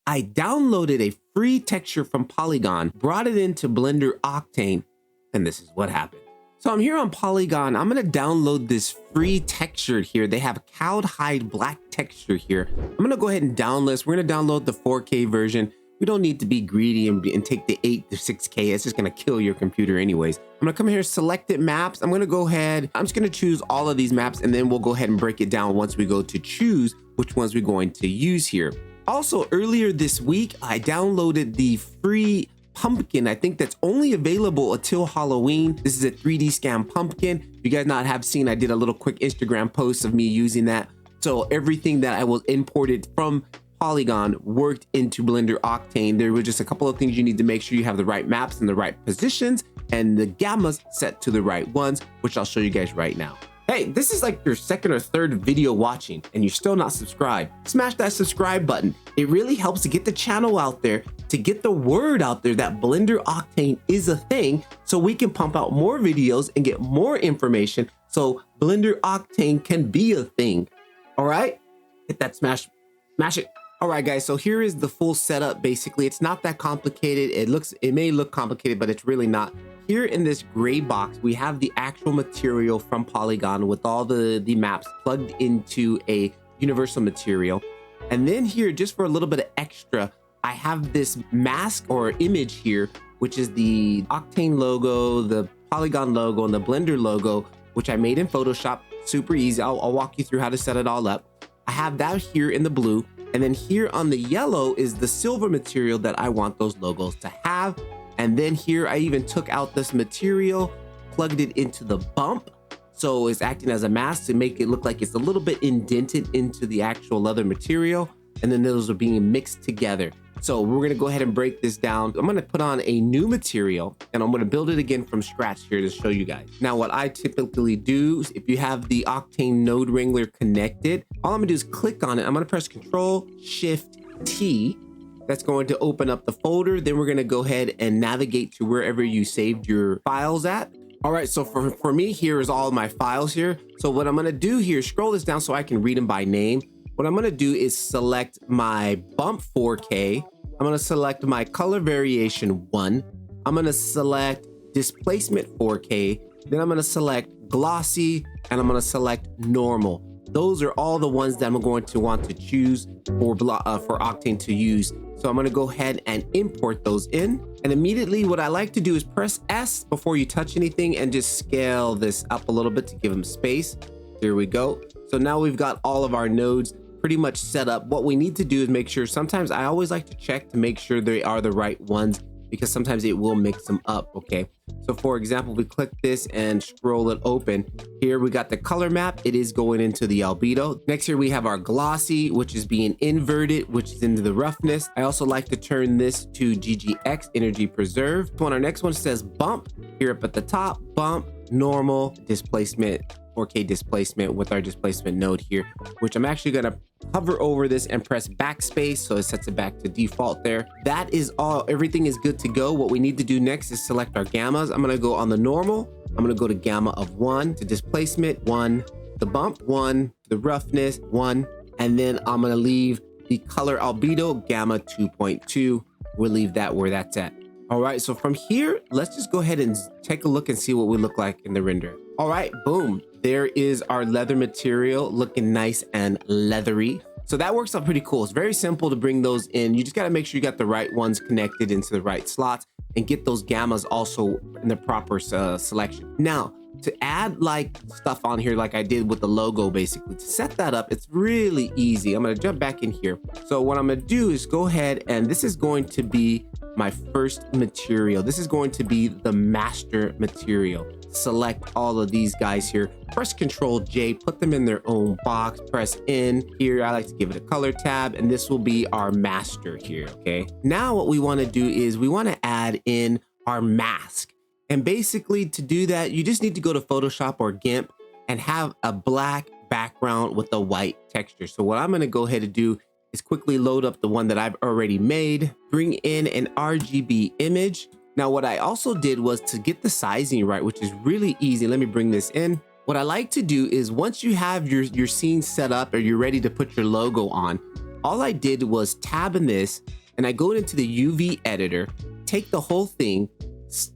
I downloaded a free texture from Poliigon, brought it into Blender Octane, and this is what happened. So I'm here on Poliigon. I'm gonna download this free texture here. They have cowhide black texture here. I'm gonna go ahead and download this. We're gonna download the 4K version. We don't need to be greedy and take the 8 to 6K. It's just gonna kill your computer anyways. I'm gonna come here, selected maps. I'm gonna go ahead, I'm just gonna choose all of these maps, and then we'll go ahead and break it down once we go to choose which ones we're going to use here. Also, earlier this week, I downloaded the free pumpkin. I think that's only available until Halloween. This is a 3D scan pumpkin. If you guys not have seen, I did a little quick Instagram post of me using that. So everything that I was imported from Poliigon worked into Blender Octane. There were just a couple of things you need to make sure you have the right maps in the right positions and the gammas set to the right ones, which I'll show you guys right now. Hey, this is like your second or third video watching and you're still not subscribed. Smash that subscribe button. It really helps to get the channel out there, to get the word out there that Blender Octane is a thing, so we can pump out more videos and get more information so Blender Octane can be a thing. All right, hit that smash it. All right, guys, so here is the full setup. Basically, it's not that complicated. It may look complicated, but it's really not. Here in this gray box, we have the actual material from Poliigon with all the maps plugged into a universal material. And then here, just for a little bit of extra, I have this mask or image here, which is the Octane logo, the Poliigon logo, and the Blender logo, which I made in Photoshop. Super easy. I'll walk you through how to set it all up. I have that here in the blue. And then here on the yellow is the silver material that I want those logos to have. And then here I even took out this material, plugged it into the bump. So it's acting as a mask to make it look like it's a little bit indented into the actual leather material. And then those are being mixed together. So we're gonna go ahead and break this down. I'm gonna put on a new material and I'm gonna build it again from scratch here to show you guys. Now, what I typically do is if you have the Octane Node Wrangler connected, all I'm gonna do is click on it. I'm gonna press Control-Shift-T. That's going to open up the folder. Then we're gonna go ahead and navigate to wherever you saved your files at. All right, so for me, here is all my files here. So what I'm gonna do here, scroll this down so I can read them by name. What I'm gonna do is select my bump 4K. I'm gonna select my color variation 1. I'm gonna select displacement 4K. Then I'm gonna select glossy and I'm gonna select normal. Those are all the ones that I'm going to want to choose for Octane to use. So I'm gonna go ahead and import those in. And immediately what I like to do is press S before you touch anything and just scale this up a little bit to give them space. There we go. So now we've got all of our nodes pretty much set up. What we need to do is make sure, sometimes I always like to check to make sure they are the right ones because sometimes it will mix them up, okay? So for example, we click this and scroll it open. Here we got the color map. It is going into the albedo. Next here we have our glossy, which is being inverted, which is into the roughness. I also like to turn this to GGX, energy preserve. So on our next one says bump, here up at the top, bump, normal, displacement, 4K displacement with our displacement node here, which I'm actually gonna hover over this and press backspace so it sets it back to default there. That is all, everything is good to go. What we need to do next is select our gammas. I'm gonna go on the normal. I'm gonna go to gamma of 1, to displacement 1, the bump 1, the roughness 1, and then I'm gonna leave the color albedo gamma 2.2. We'll leave that where that's at. All right, so from here, let's just go ahead and take a look and see what we look like in the render. All right, boom. There is our leather material looking nice and leathery. So that works out pretty cool. It's very simple to bring those in. You just gotta make sure you got the right ones connected into the right slots and get those gammas also in the proper selection. Now, to add like stuff on here like I did with the logo, basically, to set that up, it's really easy. I'm gonna jump back in here. So what I'm gonna do is go ahead and this is going to be my first material. This is going to be the master material. Select all of these guys here, press Control J, put them in their own box, press N. Here I like to give it a color tab, and this will be our master here, okay? Now what we wanna do is we wanna add in our mask. And basically to do that, you just need to go to Photoshop or GIMP and have a black background with a white texture. So what I'm gonna go ahead and do is quickly load up the one that I've already made, bring in an RGB image. Now, what I also did was to get the sizing right, which is really easy. Let me bring this in. What I like to do is once you have your scene set up or you're ready to put your logo on, all I did was tab in this, and I go into the UV editor, take the whole thing,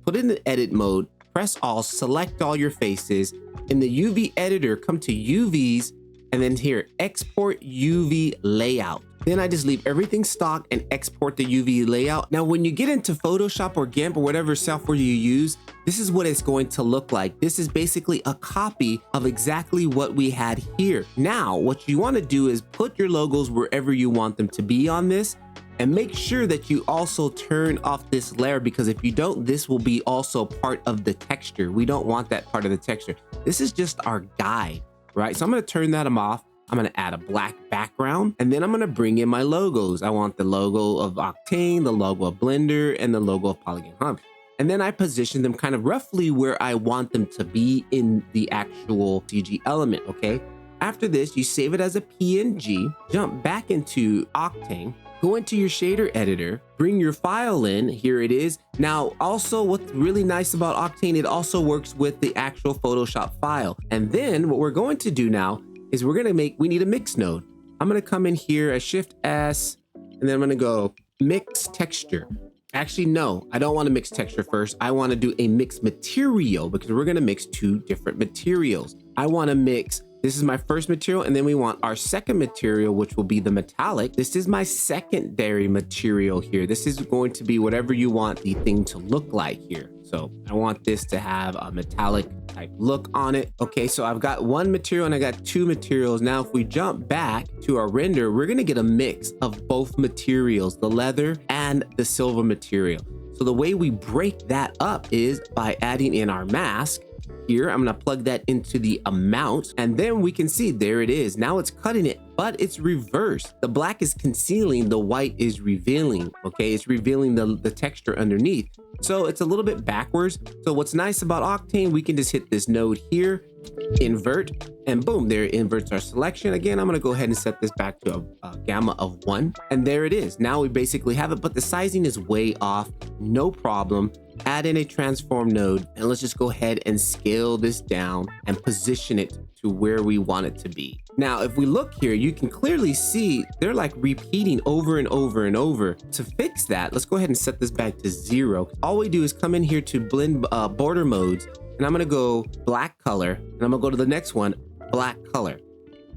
put it in the edit mode, press Alt, select all your faces. In the UV editor, come to UVs, and then here, export UV layout. Then I just leave everything stock and export the UV layout. Now, when you get into Photoshop or GIMP or whatever software you use, this is what it's going to look like. This is basically a copy of exactly what we had here. Now, what you want to do is put your logos wherever you want them to be on this, and make sure that you also turn off this layer, because if you don't, this will be also part of the texture. We don't want that part of the texture. This is just our guide, right? So I'm going to turn that off. I'm going to add a black background, and then I'm going to bring in my logos. I want the logo of Octane, the logo of Blender, and the logo of Poliigon Site. And then I position them kind of roughly where I want them to be in the actual CG element, okay? After this, you save it as a PNG, jump back into Octane, go into your shader editor, bring your file in, here it is. Now, also what's really nice about Octane, it also works with the actual Photoshop file. And then what we're going to do now is we need a mix node. I'm gonna come in here, I Shift S, and then I'm gonna go mix texture. Actually, no, I don't wanna mix texture first. I wanna do a mix material, because we're gonna mix two different materials. I wanna mix, this is my first material, and then we want our second material, which will be the metallic. This is my secondary material here. This is going to be whatever you want the thing to look like here. So I want this to have a metallic type look on it. Okay, so I've got one material and I got two materials. Now, if we jump back to our render, we're gonna get a mix of both materials, the leather and the silver material. So the way we break that up is by adding in our mask. Here, I'm gonna plug that into the amount, and then we can see there it is. Now it's cutting it, but it's reversed. The black is concealing, the white is revealing, okay? It's revealing the texture underneath. So it's a little bit backwards. So what's nice about Octane, we can just hit this node here, invert, and boom, there it inverts our selection. Again, I'm gonna go ahead and set this back to a gamma of 1, and there it is. Now we basically have it, but the sizing is way off, no problem. Add in a transform node, and let's just go ahead and scale this down and position it to where we want it to be. Now, if we look here, you can clearly see they're like repeating over and over and over. To fix that, let's go ahead and set this back to 0. All we do is come in here to blend border modes, and I'm gonna go black color, and I'm gonna go to the next one, black color.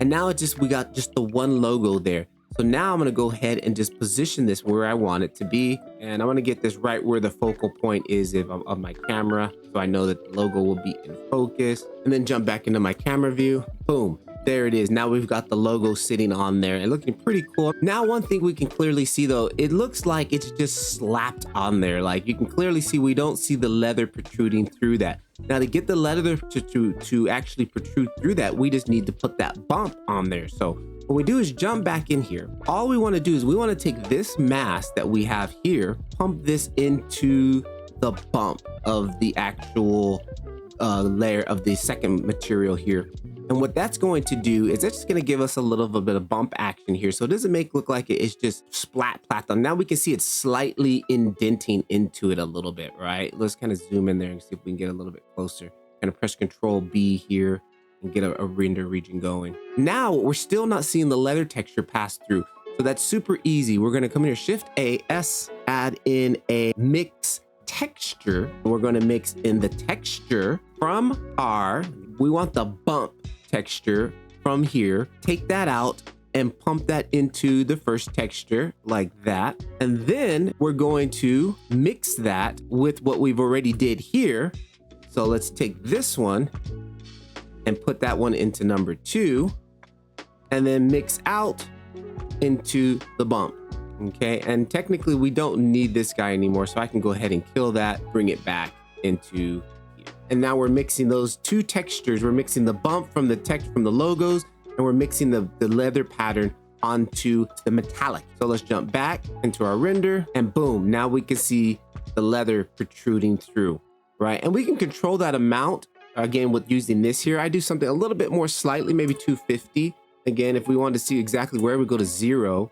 And now we got just the one logo there. So now I'm gonna go ahead and just position this where I want it to be. And I'm gonna get this right where the focal point is of my camera. So I know that the logo will be in focus, and then jump back into my camera view. Boom, there it is. Now we've got the logo sitting on there and looking pretty cool. Now, one thing we can clearly see though, it looks like it's just slapped on there. Like you can clearly see, we don't see the leather protruding through that. Now to get the leather to actually protrude through that, we just need to put that bump on there. So what we do is jump back in here. All we want to do is we want to take this mask that we have here, pump this into the bump of the actual layer of the second material here. And what that's going to do is it's just going to give us a little bit of bump action here. So it doesn't look like it's just splat platinum. Now we can see it's slightly indenting into it a little bit, right? Let's kind of zoom in there and see if we can get a little bit closer. Kind of press Control B here and get a render region going. Now we're still not seeing the leather texture pass through. So that's super easy. We're going to come here, Shift A, S, add in a mix texture. We're going to mix in the texture from we want the bump texture from here. Take that out and pump that into the first texture like that. And then we're going to mix that with what we've already did here. So let's take this one and put that one into number 2, and then mix out into the bump. Okay, and technically we don't need this guy anymore, so I can go ahead and kill that, bring it back into here. And now we're mixing those two textures. We're mixing the bump from the text from the logos, and we're mixing the leather pattern onto the metallic. So let's jump back into our render, and boom, now we can see the leather protruding through, right? And we can control that amount again with using this here. I do something a little bit more slightly, maybe 250. Again, if we want to see exactly where we go to 0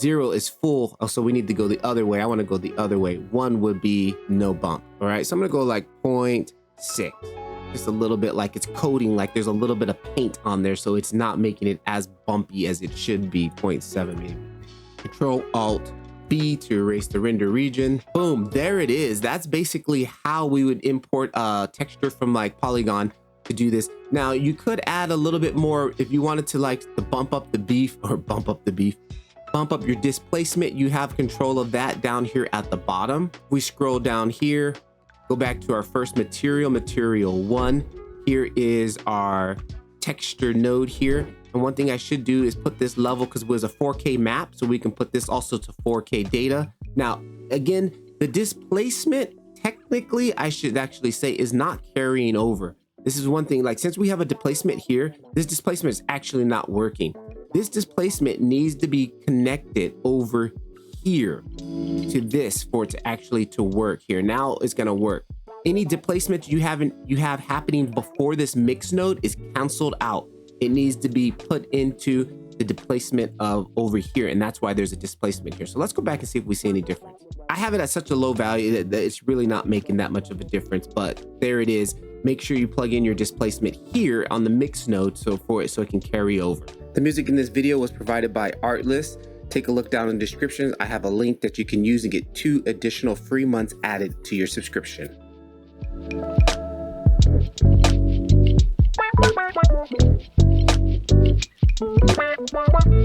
is full. Oh, so we need to go the other way. I want to go the other way. 1 would be no bump. All right, so I'm gonna go like 0.6, just a little bit, like it's coating, like there's a little bit of paint on there, so it's not making it as bumpy as it should be. 0.7 maybe. Control Alt B to erase the render region. Boom, there it is. That's basically how we would import a texture from like Polygon to do this. Now you could add a little bit more if you wanted to, like to bump up your displacement. You have control of that down here at the bottom. We scroll down here, go back to our first material 1. Here is our texture node here. And one thing I should do is put this level, because it was a 4K map, so we can put this also to 4K data. Now, again, the displacement, technically, I should actually say, is not carrying over. This is one thing, like since we have a displacement here, this displacement is actually not working. This displacement needs to be connected over here to this for it to actually to work here. Now it's gonna work. Any displacement you have happening before this mix node is canceled out. It needs to be put into the displacement of over here, and that's why there's a displacement here. So let's go back and see if we see any difference. I have it at such a low value that it's really not making that much of a difference, but there it is. Make sure you plug in your displacement here on the mix node so it can carry over. The music in this video was provided by Artlist. Take a look down in the description. I have a link that you can use and get 2 additional free months added to your subscription.